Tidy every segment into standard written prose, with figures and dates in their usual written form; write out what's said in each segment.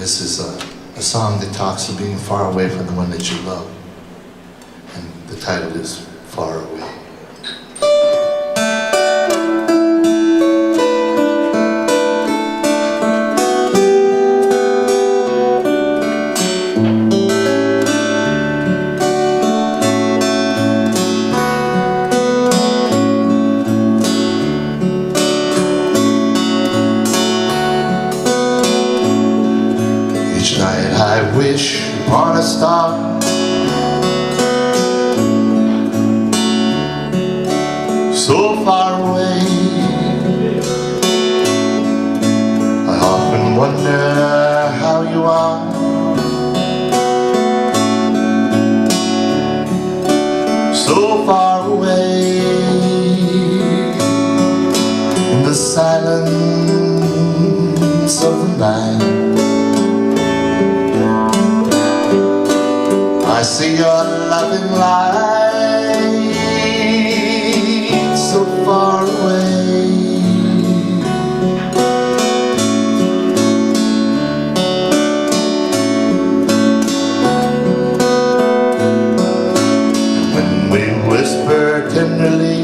This is a song that talks of being far away from the one that you love. And the title is Far Away. Each night I wish upon a star, so far away. I often wonder how you are, so far away. In the silence of the night, I see your loving light so far away. When we whisper tenderly,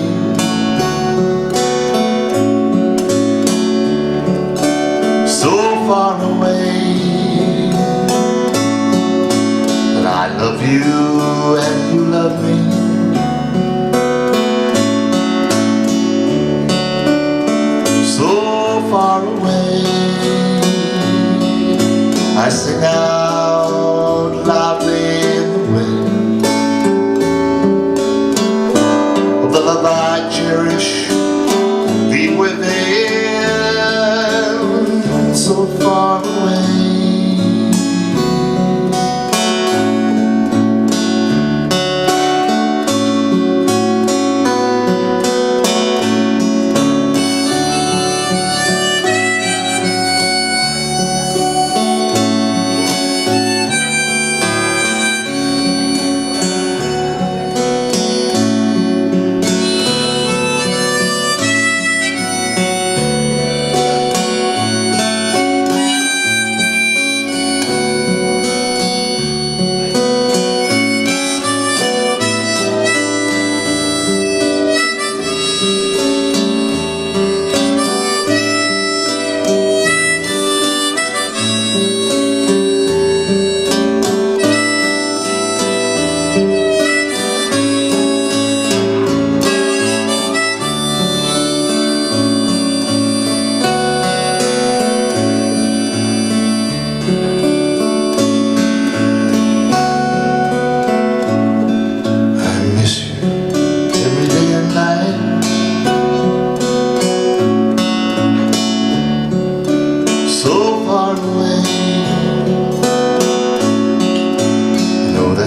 so far away, I love you and you love me. So far away, I sing out loudly in the wind of the love I cherish deep within. So far away,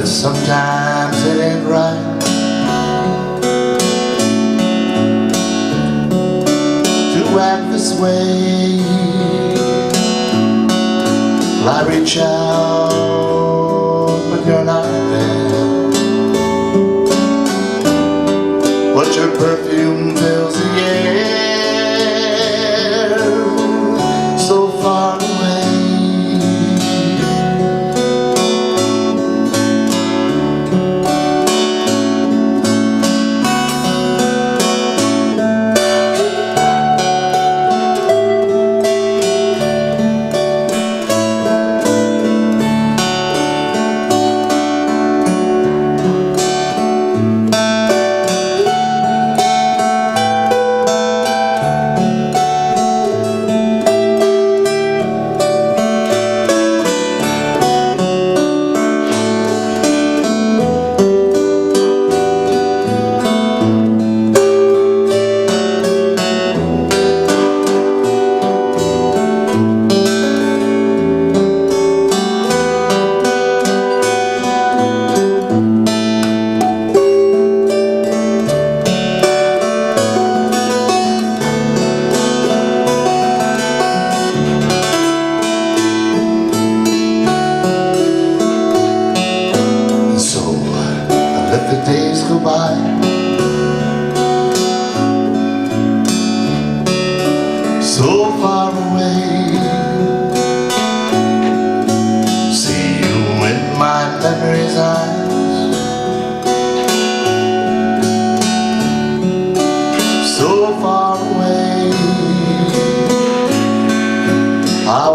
sometimes it ain't right to act this way. Well, I reach out, but you're not there. But your perfume fills the air so far away.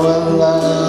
our love